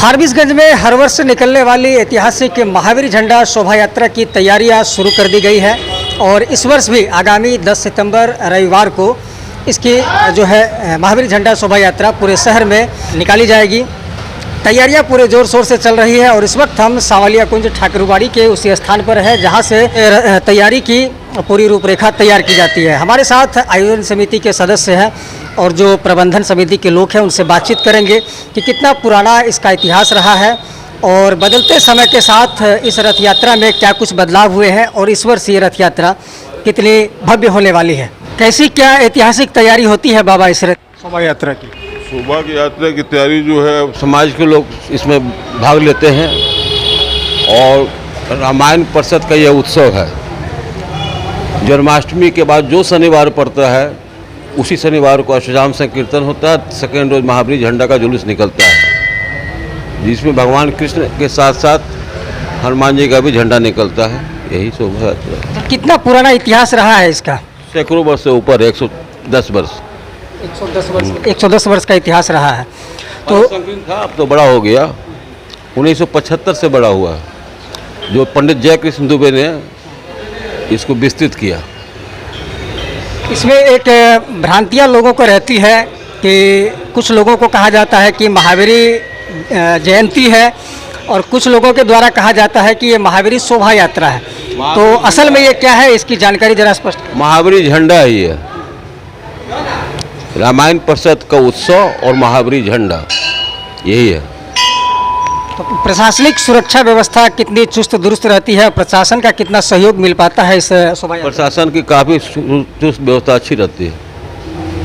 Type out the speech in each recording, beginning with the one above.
फारबिसगंज में हर वर्ष निकलने वाली ऐतिहासिक महावीर झंडा शोभा यात्रा की तैयारियां शुरू कर दी गई है और इस वर्ष भी आगामी 10 सितंबर रविवार को इसकी जो है महावीर झंडा शोभा यात्रा पूरे शहर में निकाली जाएगी। तैयारियां पूरे ज़ोर शोर से चल रही है और इस वक्त हम सांवलिया कुंज ठाकुरबाड़ी के उसी स्थान पर है जहां से तैयारी की पूरी रूपरेखा तैयार की जाती है। हमारे साथ आयोजन समिति के सदस्य हैं और जो प्रबंधन समिति के लोग हैं उनसे बातचीत करेंगे कि कितना पुराना इसका इतिहास रहा है और बदलते समय के साथ इस रथ यात्रा में क्या कुछ बदलाव हुए हैं और इस वर्ष ये रथ यात्रा कितनी भव्य होने वाली है। कैसी क्या ऐतिहासिक तैयारी होती है बाबा इस शोभा यात्रा की? शोभा की यात्रा की तैयारी जो है समाज के लोग इसमें भाग लेते हैं और रामायण परिषद का यह उत्सव है। जन्माष्टमी के बाद जो शनिवार पड़ता है उसी शनिवार को अष्टजाम संकीर्तन होता है। सेकेंड रोज महावीर झंडा का जुलूस निकलता है जिसमें भगवान कृष्ण के साथ साथ हनुमान जी का भी झंडा निकलता है। यही शोभा यात्रा है। तो कितना पुराना इतिहास रहा है इसका? सैकड़ों वर्ष से ऊपर 110 वर्ष। 110 वर्ष का इतिहास रहा है। तो संकीर्ण था, अब तो बड़ा हो गया। 1975 से बड़ा हुआ है जो पंडित जय कृष्ण दुबे ने इसको विस्तृत किया। इसमें एक भ्रांतियाँ लोगों को रहती है कि कुछ लोगों को कहा जाता है कि महावीरी जयंती है और कुछ लोगों के द्वारा कहा जाता है कि ये महावीरी शोभा यात्रा है। तो असल में ये क्या है, इसकी जानकारी जरा स्पष्ट करें। महावीरी झंडा ही है, रामायण परिषद का उत्सव और महावीरी झंडा यही है। तो प्रशासनिक सुरक्षा व्यवस्था कितनी चुस्त दुरुस्त रहती है, प्रशासन का कितना सहयोग मिल पाता है इस शोभा यात्रा? प्रशासन की काफ़ी चुस्त व्यवस्था अच्छी रहती है,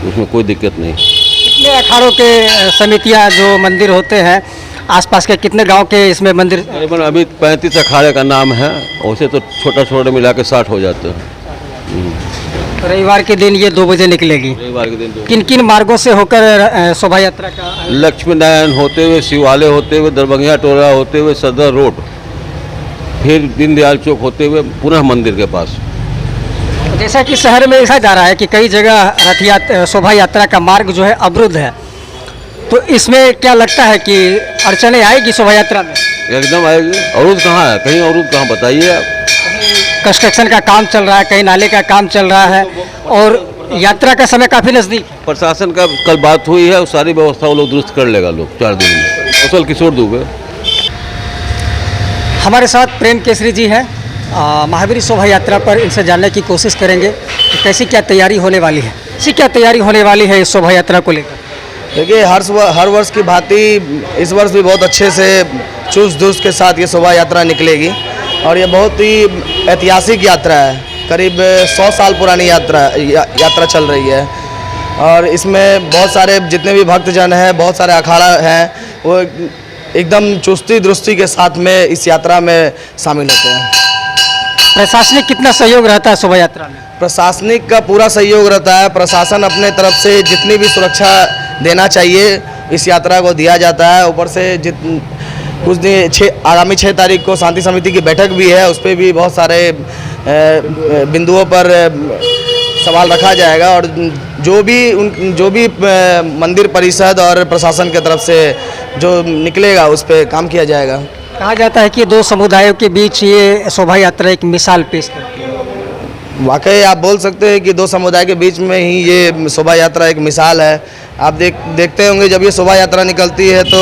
उसमें कोई दिक्कत नहीं। कितने अखाड़ों के समितियां जो मंदिर होते हैं आसपास के कितने गांव के इसमें मंदिर? तकरीबन अभी 35 अखाड़े का नाम है, वैसे तो छोटा छोटा मिला के 60 हो जाते हैं। रविवार के दिन ये 2 बजे निकलेगी। रविवार के दिन किन किन मार्गों से होकर शोभा यात्रा का? लक्ष्मी नारायण होते हुए, शिवालय होते हुए, दरभंगिया टोला होते हुए, सदर रोड, फिर दीनदयाल चौक होते हुए पुनः मंदिर के पास। जैसा कि शहर में देखा जा रहा है कि कई जगह रथ यात्रा शोभा यात्रा का मार्ग जो है अवरुद्ध है, तो इसमें क्या लगता है कि अड़चने आएगी शोभा यात्रा में? एकदम आएगी। अवरुद्ध कहाँ है? कहीं अवरुद्ध कहाँ बताइए आप? कंस्ट्रक्शन का काम चल रहा है, कहीं नाले का काम चल रहा है और यात्रा का समय काफ़ी नज़दीक। प्रशासन का कल बात हुई है, सारी व्यवस्था वो लोग दुरुस्त कर लेगा लोग 4 दिन में। कौशल किशोर दुबे हमारे साथ प्रेम केसरी जी हैं। महावीर शोभा यात्रा पर इनसे जानने की कोशिश करेंगे कि कैसी क्या तैयारी होने वाली है, कैसी क्या तैयारी होने वाली है इस शोभा यात्रा को लेकर। देखिए, हर वर्ष की भांति इस वर्ष भी बहुत अच्छे से चुस्त दुरुस्त के साथ ये शोभा यात्रा निकलेगी और ये बहुत ही ऐतिहासिक यात्रा है। करीब 100 साल पुरानी यात्रा चल रही है और इसमें बहुत सारे जितने भी भक्तजन हैं, बहुत सारे अखाड़ा हैं, वो एकदम चुस्ती दुरुस्ती के साथ में इस यात्रा में शामिल होते हैं। प्रशासनिक कितना सहयोग रहता है शोभा यात्रा में? प्रशासनिक का पूरा सहयोग रहता है। प्रशासन अपने तरफ से जितनी भी सुरक्षा देना चाहिए इस यात्रा को दिया जाता है। ऊपर से कुछ दिन आगामी 6 तारीख को शांति समिति की बैठक भी है, उस पर भी बहुत सारे बिंदुओं पर सवाल रखा जाएगा और जो भी मंदिर परिषद और प्रशासन की तरफ से जो निकलेगा उस पर काम किया जाएगा। कहा जाता है कि 2 समुदायों के बीच ये शोभा यात्रा एक मिसाल पेश करती है। वाकई आप बोल सकते हैं कि 2 समुदाय के बीच में ही ये शोभा यात्रा एक मिसाल है। आप देखते होंगे जब ये शोभा यात्रा निकलती है तो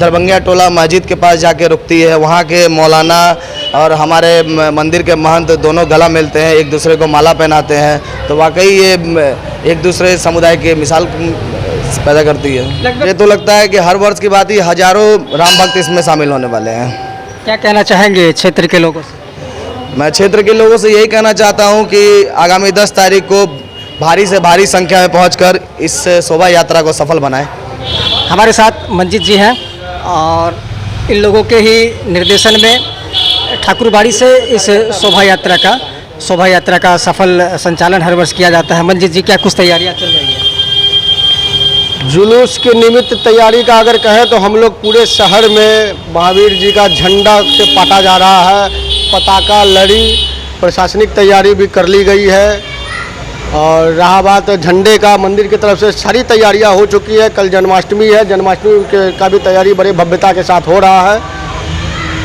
दरभंगिया टोला मस्जिद के पास जाके रुकती है। वहाँ के मौलाना और हमारे मंदिर के महंत दोनों गला मिलते हैं, एक दूसरे को माला पहनाते हैं। तो वाकई ये एक दूसरे समुदाय के मिसाल पैदा करती है। ये तो लगता है कि हर वर्ष की बात ही हजारों राम भक्त इसमें शामिल होने वाले हैं। क्या कहना चाहेंगे क्षेत्र के लोगों से? मैं क्षेत्र के लोगों से यही कहना चाहता हूं कि आगामी 10 तारीख को भारी से भारी संख्या में पहुंचकर इस शोभा यात्रा को सफल बनाएं। हमारे साथ मंजीत जी हैं और इन लोगों के ही निर्देशन में ठाकुरबाड़ी से इस शोभा यात्रा का सफल संचालन हर वर्ष किया जाता है। मंजीत जी, क्या कुछ तैयारियां चल रही हैं? जुलूस के निमित्त तैयारी का अगर कहें तो हम लोग पूरे शहर में महावीर जी का झंडा से पाटा जा रहा है, पताका लड़ी, प्रशासनिक तैयारी भी कर ली गई है और रहा बात झंडे का, मंदिर की तरफ से सारी तैयारियां हो चुकी है। कल जन्माष्टमी है, जन्माष्टमी का भी तैयारी बड़ी भव्यता के साथ हो रहा है।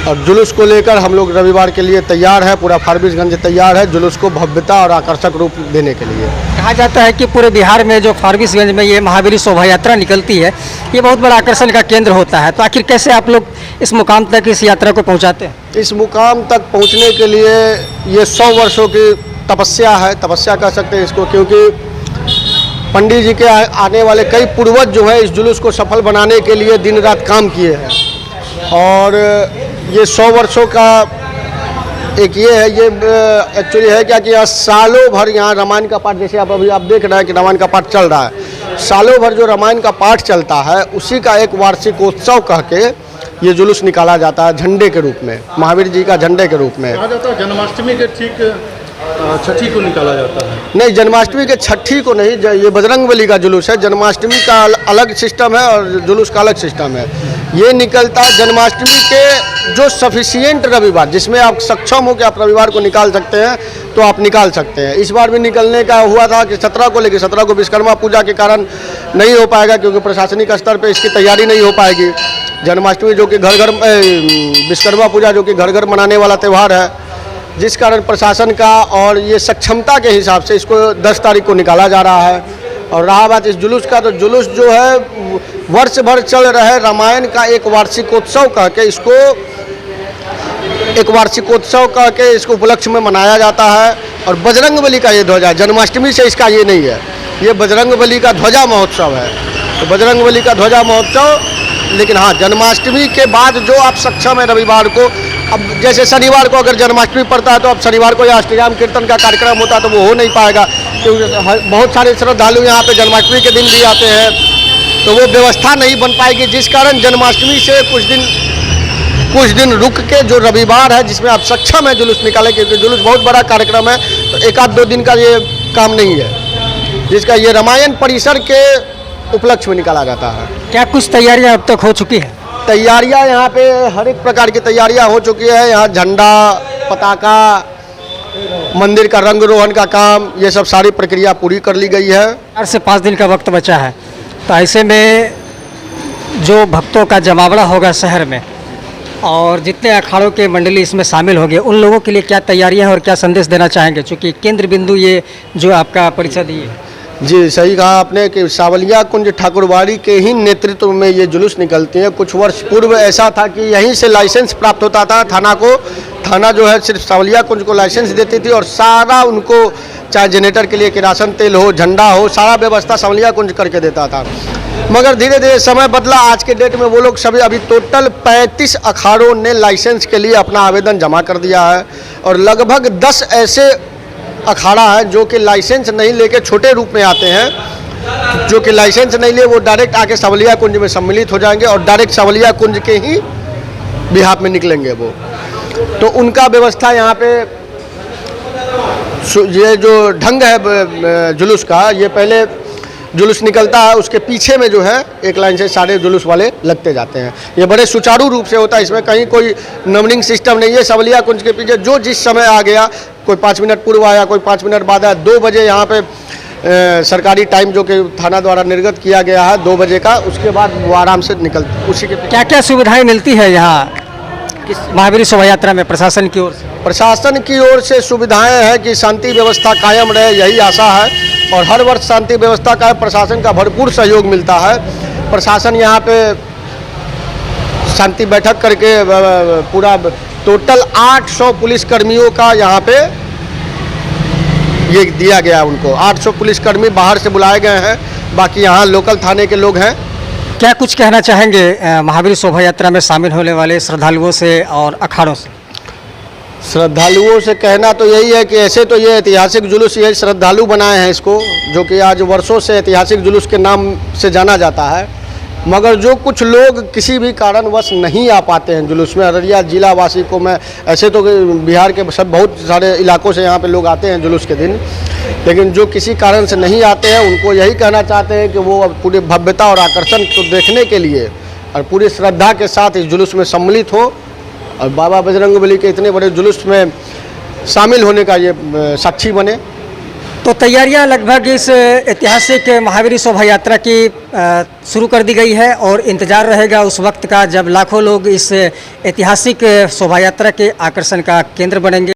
और जुलूस को लेकर हम लोग रविवार के लिए तैयार है, पूरा फारबिसगंज तैयार है जुलूस को भव्यता और आकर्षक रूप देने के लिए। कहा जाता है कि पूरे बिहार में जो फारबिसगंज में ये महावीर शोभा यात्रा निकलती है, ये बहुत बड़ा आकर्षण का केंद्र होता है। तो आखिर कैसे आप लोग इस मुकाम तक इस यात्रा को पहुंचाते हैं? इस मुकाम तक पहुंचने के लिए ये 100 वर्षों की तपस्या है, तपस्या कह सकते हैं इसको, क्योंकि पंडित जी के आने वाले कई पूर्वज जो है इस जुलूस को सफल बनाने के लिए दिन रात काम किए हैं। और ये 100 वर्षों का एक ये है, ये एक्चुअली है क्या कि यहाँ सालों भर यहाँ रामायण का पाठ, जैसे अभी आप देख रहे हैं कि रामायण का पाठ चल रहा है, सालों भर जो रामायण का पाठ चलता है उसी का एक वार्षिकोत्सव कह के ये जुलूस निकाला जाता है झंडे के रूप में, महावीर जी का झंडे के रूप में। कहा जाता है जन्माष्टमी के ठीक छठी को निकाला जाता है। नहीं, जन्माष्टमी के छठी को नहीं, ये बजरंगबली का जुलूस है। जन्माष्टमी का अलग सिस्टम है और जुलूस का अलग सिस्टम है। ये निकलता है जन्माष्टमी के जो सफिशिएंट रविवार, जिसमें आप सक्षम हो कि आप रविवार को निकाल सकते हैं तो आप निकाल सकते हैं। इस बार भी निकलने का हुआ था कि 17 को, लेकिन 17 को विश्वकर्मा पूजा के कारण नहीं हो पाएगा, क्योंकि प्रशासनिक स्तर पर इसकी तैयारी नहीं हो पाएगी। जन्माष्टमी जो कि घर घर, विश्वकर्मा पूजा जो कि घर घर मनाने वाला त्यौहार है, जिस कारण प्रशासन का और ये सक्षमता के हिसाब से इसको 10 तारीख को निकाला जा रहा है। और रहा बात इस जुलूस का, तो जुलूस जो है वर्ष भर चल रहे रामायण का एक वार्षिकोत्सव कह के इसको, एक वार्षिकोत्सव कह के इसको उपलक्ष्य में मनाया जाता है। और बजरंगबली का ये ध्वजा, जन्माष्टमी से इसका ये नहीं है, ये बजरंगबली का ध्वजा महोत्सव है। तो बजरंगबली का ध्वजा महोत्सव, लेकिन हाँ, जन्माष्टमी के बाद जो आप सक्षम है रविवार को, अब जैसे शनिवार को अगर जन्माष्टमी पड़ता है तो अब शनिवार को या अष्टयाम कीर्तन का कार्यक्रम होता है तो वो हो नहीं पाएगा, क्योंकि बहुत सारे श्रद्धालु यहाँ पे जन्माष्टमी के दिन भी आते हैं, तो वो व्यवस्था नहीं बन पाएगी। जिस कारण जन्माष्टमी से कुछ दिन रुक के जो रविवार है जिसमें आप सक्षम है जुलूस निकाले, क्योंकि जुलूस बहुत बड़ा कार्यक्रम है, तो 1-2 दिन का ये काम नहीं है, जिसका ये रामायण परिसर के उपलक्ष्य में निकाला जाता है। क्या कुछ तैयारियां अब तक हो चुकी हैं? तैयारियां यहाँ पे हर एक प्रकार की तैयारियां हो चुकी है। यहाँ झंडा, पताका, मंदिर का रंग रोहन का काम, ये सब सारी प्रक्रिया पूरी कर ली गई है। 4 से 5 दिन का वक्त बचा है, तो ऐसे में जो भक्तों का जमावड़ा होगा शहर में और जितने अखाड़ों के मंडली इसमें शामिल होंगे, उन लोगों के लिए क्या तैयारियां हैं और क्या संदेश देना चाहेंगे, चूँकि केंद्र बिंदु ये जो आपका परिषद ये है? जी, सही कहा आपने कि सावलिया कुंज ठाकुरबाड़ी के ही नेतृत्व में ये जुलूस निकलती है। कुछ वर्ष पूर्व ऐसा था कि यहीं से लाइसेंस प्राप्त होता था थाना को, थाना जो है सिर्फ सावलिया कुंज को लाइसेंस देती थी और सारा उनको, चाहे जनरेटर के लिए किरासन तेल हो, झंडा हो, सारा व्यवस्था सावलिया कुंज करके देता था। मगर धीरे धीरे समय बदला, आज के डेट में वो लोग सभी, अभी टोटल 35 अखाड़ों ने लाइसेंस के लिए अपना आवेदन जमा कर दिया है और लगभग 10 ऐसे अखाड़ा है जो कि लाइसेंस नहीं लेके छोटे रूप में आते हैं, जो कि लाइसेंस नहीं ले, वो डायरेक्ट आके सावलिया कुंज में सम्मिलित हो जाएंगे और डायरेक्ट सावलिया कुंज के ही बिहाफ में निकलेंगे वो। तो उनका व्यवस्था यहाँ पे, ये जो ढंग है जुलूस का, ये पहले जुलूस निकलता है, उसके पीछे में जो है एक लाइन से सारे जुलूस वाले लगते जाते हैं। ये बड़े सुचारू रूप से होता है, इसमें कहीं कोई नंबरिंग सिस्टम नहीं है। सावलिया कुंज के पीछे जो जिस समय आ गया, कोई 5 मिनट पूर्व आया, कोई 5 मिनट बाद आया, 2 बजे यहाँ पे सरकारी टाइम जो कि थाना द्वारा निर्गत किया गया है 2 बजे का, उसके बाद वो आराम से निकल, उसी के क्या क्या सुविधाएं मिलती है यहाँ महावीर शोभा यात्रा में प्रशासन की ओर से? प्रशासन की ओर से सुविधाएं हैं कि शांति व्यवस्था कायम रहे, यही आशा है। और हर वर्ष शांति व्यवस्था का प्रशासन का भरपूर सहयोग मिलता है। प्रशासन यहाँ पे शांति बैठक करके पूरा टोटल 800 पुलिस कर्मियों का यहाँ पे ये दिया गया उनको। 800 पुलिसकर्मी बाहर से बुलाए गए हैं, बाकी यहाँ लोकल थाने के लोग हैं। क्या कुछ कहना चाहेंगे महावीर शोभा यात्रा में शामिल होने वाले श्रद्धालुओं से और अखाड़ों से? श्रद्धालुओं से कहना तो यही है कि ऐसे तो ये ऐतिहासिक जुलूस, ये श्रद्धालु बनाए हैं इसको, जो कि आज वर्षों से ऐतिहासिक जुलूस के नाम से जाना जाता है। मगर जो कुछ लोग किसी भी कारणवश नहीं आ पाते हैं जुलूस में, अररिया जिला वासी को मैं, ऐसे तो बिहार के सब बहुत सारे इलाकों से यहाँ पे लोग आते हैं जुलूस के दिन, लेकिन जो किसी कारण से नहीं आते हैं उनको यही कहना चाहते हैं कि वो पूरी भव्यता और आकर्षण को देखने के लिए और पूरी श्रद्धा के साथ इस जुलूस में सम्मिलित हो और बाबा बजरंगबली के इतने बड़े जुलूस में शामिल होने का ये साक्षी बने। तो तैयारियां लगभग इस ऐतिहासिक महावीर शोभा यात्रा की शुरू कर दी गई है और इंतज़ार रहेगा उस वक्त का जब लाखों लोग इस ऐतिहासिक शोभा यात्रा के आकर्षण का केंद्र बनेंगे।